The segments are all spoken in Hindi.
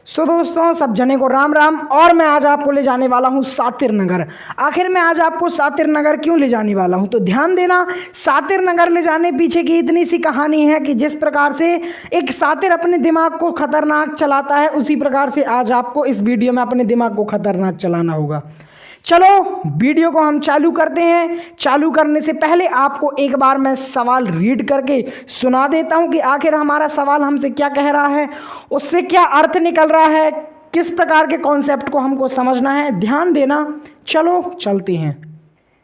सो दोस्तों, सब जने को राम राम। और मैं आज आपको ले जाने वाला हूँ सातिर नगर। आखिर मैं आज आपको सातिर नगर क्यों ले जाने वाला हूँ, तो ध्यान देना। सातिर नगर ले जाने पीछे की इतनी सी कहानी है कि जिस प्रकार से एक सातिर अपने दिमाग को खतरनाक चलाता है, उसी प्रकार से आज आपको इस वीडियो में अपने दिमाग को खतरनाक चलाना होगा। चलो वीडियो को हम चालू करते हैं। चालू करने से पहले आपको एक बार मैं सवाल रीड करके सुना देता हूं कि आखिर हमारा सवाल हमसे क्या कह रहा है, उससे क्या अर्थ निकल रहा है, किस प्रकार के कॉन्सेप्ट को हमको समझना है। ध्यान देना। चलो चलते हैं।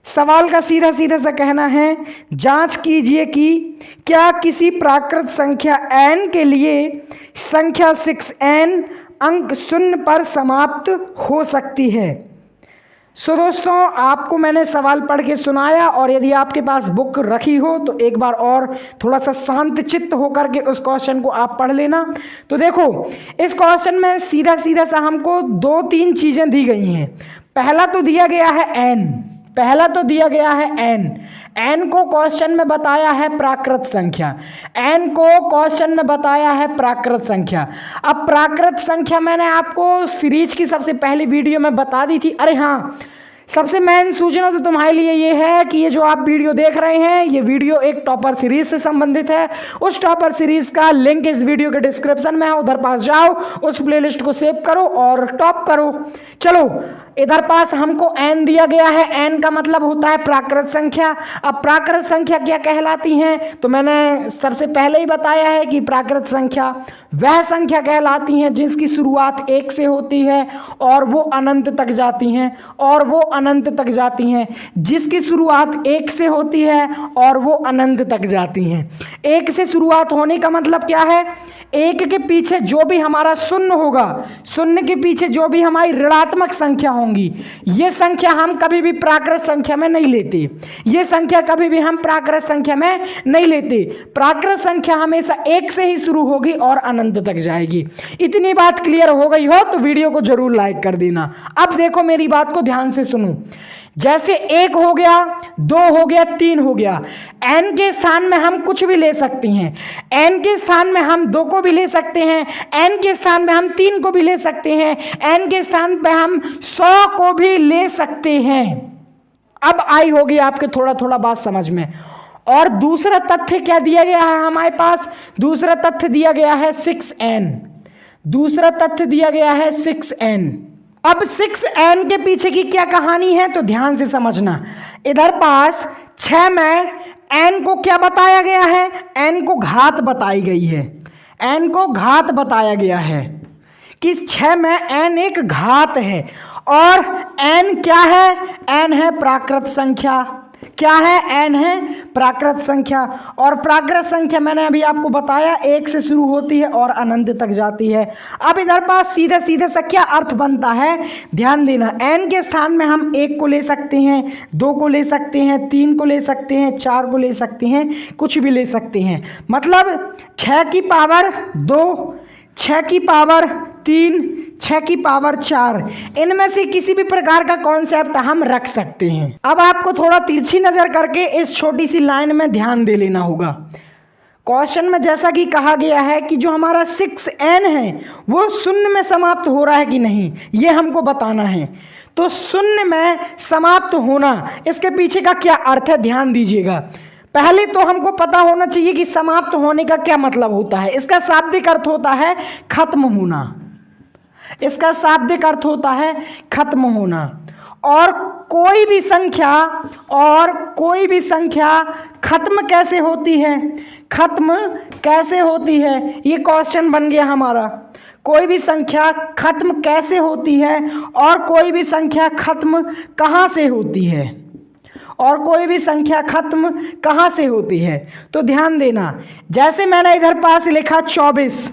सवाल का सीधा सीधा सा कहना है, जांच कीजिए कि क्या किसी प्राकृत संख्या n के लिए संख्या 6n अंक शून्य पर समाप्त हो सकती है। सो दोस्तों, आपको मैंने सवाल पढ़ के सुनाया, और यदि आपके पास बुक रखी हो तो एक बार और थोड़ा सा शांत चित्त होकर के उस क्वेश्चन को आप पढ़ लेना। तो देखो, इस क्वेश्चन में सीधा सीधा सा हमको 2-3 चीज़ें दी गई हैं। पहला तो दिया गया है n को क्वेश्चन में बताया है प्राकृत संख्या। अब प्राकृत संख्या मैंने आपको सीरीज की सबसे पहली वीडियो में बता दी थी। अरे हाँ, सबसे मेन सूचना तो तुम्हारे लिए ये है कि ये जो आप वीडियो देख रहे हैं, ये वीडियो एक टॉपर सीरीज से संबंधित है। उस टॉपर सीरीज का लिंक इस वीडियो के डिस्क्रिप्शन में है, उधर पास जाओ, उस प्लेलिस्ट को सेव करो और टॉप करो। चलो, इधर पास हमको n दिया गया है। n का मतलब होता है प्राकृत संख्या। अब प्राकृत संख्या क्या कहलाती हैं, तो मैंने सबसे पहले ही बताया है कि प्राकृत संख्या वह संख्या कहलाती हैं जिसकी शुरुआत 1 से होती है और वो अनंत तक जाती हैं। जिसकी शुरुआत 1 से होती है और वो अनंत तक जाती हैं। 1 से शुरुआत होने का मतलब क्या है? 1 के पीछे जो भी हमारा शून्य होगा, शून्य के पीछे जो भी हमारी ऋणात्मक संख्या होंगी, ये संख्या हम कभी भी प्राकृत संख्या में नहीं लेते। प्राकृत संख्या हमेशा 1 से ही शुरू होगी और अनंत तक जाएगी। इतनी बात क्लियर हो गई हो तो वीडियो को जरूर लाइक कर देना। अब देखो, मेरी बात को ध्यान से सुनो। जैसे 1 हो गया, 2 हो गया, 3 हो गया। n के स्थान में हम कुछ भी ले सकते हैं। n के स्थान में हम 2 को भी ले सकते हैं, n के स्थान में हम 3 को भी ले सकते हैं, n के स्थान पे हम 100 को भी ले सकते हैं। अब आई होगी आपके थोड़ा थोड़ा बात समझ में। और दूसरा तथ्य क्या दिया गया है हमारे पास? दूसरा तथ्य दिया गया है 6n। अब 6n के पीछे की क्या कहानी है, तो ध्यान से समझना। इधर पास 6 में n को क्या बताया गया है? n को घात बताई गई है। n को घात बताया गया है कि 6 में n एक घात है। और n क्या है? n है प्राकृत संख्या। क्या है? n है प्राकृत संख्या। और प्राकृत संख्या मैंने अभी आपको बताया 1 से शुरू होती है और अनंत तक जाती है। अब इधर पास सीधे सीधे सा क्या अर्थ बनता है, ध्यान देना। n के स्थान में हम 1 को ले सकते हैं, 2 को ले सकते हैं, 3 को ले सकते हैं, 4 को ले सकते हैं, कुछ भी ले सकते हैं। मतलब 6 की पावर 2, 6 की पावर 3, 6 की पावर 4, इनमें से किसी भी प्रकार का कॉन्सेप्ट हम रख सकते हैं। अब आपको थोड़ा तिरछी नजर करके इस छोटी सी लाइन में ध्यान दे लेना होगा। क्वेश्चन में जैसा कि कहा गया है कि जो हमारा 6n है वो शून्य में समाप्त हो रहा है कि नहीं, ये हमको बताना है। तो शून्य में समाप्त होना, इसके पीछे का क्या अर्थ है, ध्यान दीजिएगा। पहले तो हमको पता होना चाहिए कि समाप्त होने का क्या मतलब होता है। इसका शाब्दिक अर्थ होता है खत्म होना। और कोई भी संख्या खत्म कैसे होती है, ये क्वेश्चन बन गया हमारा। कोई भी संख्या खत्म कैसे होती है और कोई भी संख्या खत्म कहाँ से होती है, तो ध्यान देना। जैसे मैंने इधर पास लिखा 24,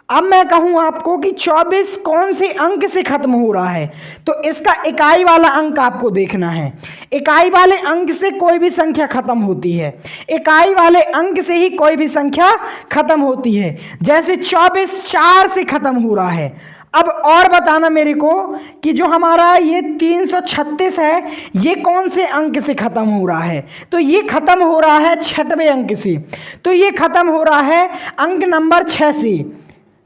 अब मैं कहूं आपको कि 24 कौन से अंक से खत्म हो रहा है, तो इसका इकाई वाला अंक आपको देखना है। इकाई वाले अंक से कोई भी संख्या खत्म होती है। इकाई वाले अंक से ही कोई भी संख्या खत्म होती है। जैसे 24 4 से खत्म हो रहा है। अब और बताना मेरे को कि जो हमारा ये 336 है, ये कौन से अंक से खत्म हो रहा है, तो ये खत्म हो रहा है 6वें अंक से। तो ये खत्म हो रहा है अंक नंबर 6 से।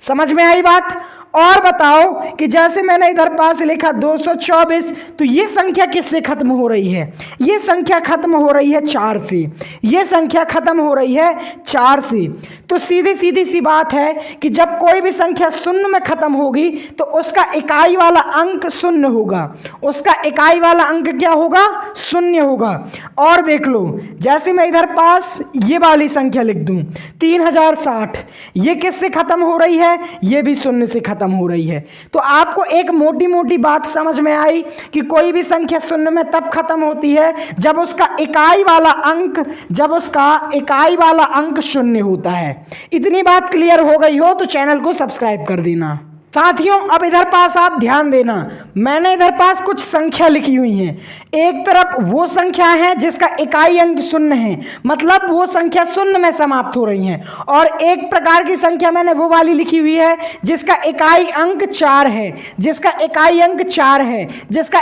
समझ में आई बात? और बताओ कि जैसे मैंने इधर पास लिखा 224, तो ये संख्या किससे खत्म हो रही है? ये संख्या खत्म हो रही है 4 से। ये संख्या खत्म हो रही है 4 से। तो सीधी सीधी सी बात है कि जब कोई भी संख्या शून्य में खत्म होगी तो उसका इकाई वाला अंक शून्य होगा। उसका इकाई वाला अंक क्या होगा? शून्य होगा। और देख लो, जैसे मैं इधर पास ये वाली संख्या लिख दूं 3060, ये किससे खत्म हो रही है? ये भी शून्य से खत्म हो रही है। तो आपको एक मोटी मोटी बात समझ में आई कि कोई भी संख्या शून्य में तब खत्म होती है जब उसका इकाई वाला अंक शून्य होता है। इतनी बात क्लियर हो गई हो तो चैनल को सब्सक्राइब कर देना। साथियों, अब इधर पास आप ध्यान देना, मैंने इधर पास कुछ संख्या लिखी हुई हैं। एक तरफ वो संख्या है जिसका इकाई अंक शून्य है, मतलब वो संख्या शून्य में समाप्त हो रही हैं, और एक प्रकार की संख्या मैंने वो वाली लिखी हुई है जिसका इकाई अंक 4 है, जिसका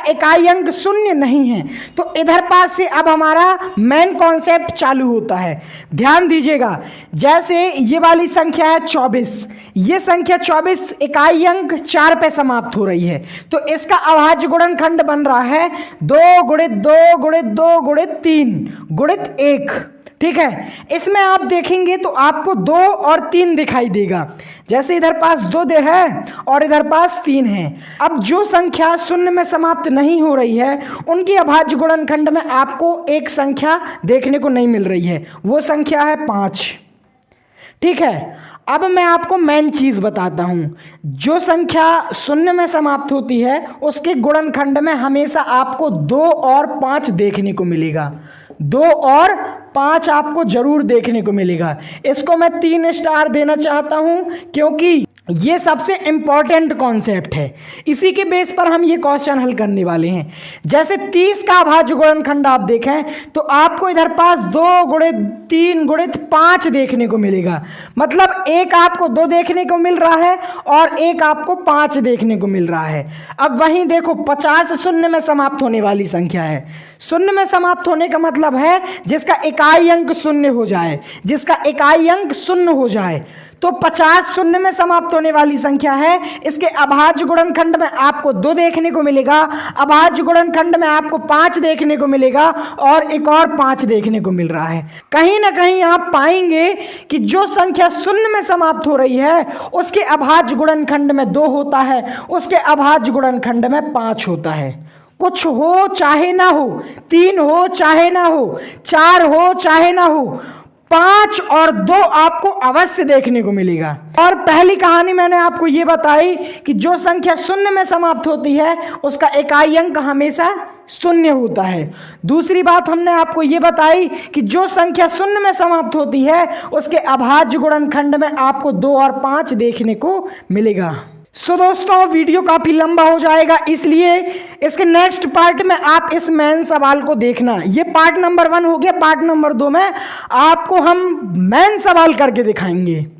इकाई अंक शून्य नहीं है। तो इधर पास से अब हमारा मेन कॉन्सेप्ट चालू होता है। ध्यान दीजिएगा, जैसे ये वाली संख्या है 24, ये संख्या 24 इकाई अंक 4 पे समाप्त हो रही है, तो इसका अभाज्य गुणनखंड बन रहा है 2 × 2 × 2 × 3 × 1। ठीक है, इसमें आप देखेंगे तो आपको 2 और 3 दिखाई देगा। जैसे इधर पास 2 है और इधर पास 3 है। अब जो संख्या शून्य में समाप्त नहीं हो रही है उनकी अभाज्य गुणनखंड में आपको एक संख्या देखने को नहीं मिल रही है, वो संख्या है 5। ठीक है, अब मैं आपको मेन चीज बताता हूं। जो संख्या शून्य में समाप्त होती है उसके गुणनखंड में हमेशा आपको 2 और 5 देखने को मिलेगा। 2 और 5 आपको जरूर देखने को मिलेगा। इसको मैं 3 स्टार देना चाहता हूं क्योंकि ये सबसे इंपॉर्टेंट कॉन्सेप्ट है। इसी के बेस पर हम ये क्वेश्चन हल करने वाले हैं। जैसे 30 का अभाज्य गुणनखंड आप देखें तो आपको इधर पास 2 × 3 × 5 देखने को मिलेगा, मतलब एक आपको 2 देखने को मिल रहा है और एक आपको 5 देखने को मिल रहा है। अब वहीं देखो 50 शून्य में समाप्त होने वाली संख्या है। शून्य में समाप्त होने का मतलब है जिसका इकाई अंक शून्य हो जाए, जिसका इकाई अंक शून्य हो जाए। तो 50 शून्य में समाप्त होने वाली संख्या है, इसके अभाज्य गुणनखंड में आपको 2 देखने को मिलेगा, अभाज्य गुणनखंड में आपको 5 देखने को मिलेगा और एक और 5 देखने को मिल रहा है। कहीं ना कहीं आप पाएंगे कि जो संख्या शून्य में समाप्त हो रही है उसके अभाज्य गुणनखंड में 2 होता है, उसके अभाज्य गुणनखंड में 5 होता है। कुछ हो चाहे ना हो, 3 हो चाहे ना हो, 4 हो चाहे ना हो, 5 और 2 आपको अवश्य देखने को मिलेगा। और पहली कहानी मैंने आपको ये बताई कि जो संख्या शून्य में समाप्त होती है उसका इकाई अंक हमेशा शून्य होता है। दूसरी बात हमने आपको ये बताई कि जो संख्या शून्य में समाप्त होती है उसके अभाज्य गुणनखंड में आपको 2 और 5 देखने को मिलेगा। सो दोस्तों, वीडियो काफी लंबा हो जाएगा, इसलिए इसके नेक्स्ट पार्ट में आप इस मेन सवाल को देखना। ये पार्ट नंबर 1 हो गया। पार्ट नंबर 2 में आपको हम मेन सवाल करके दिखाएंगे।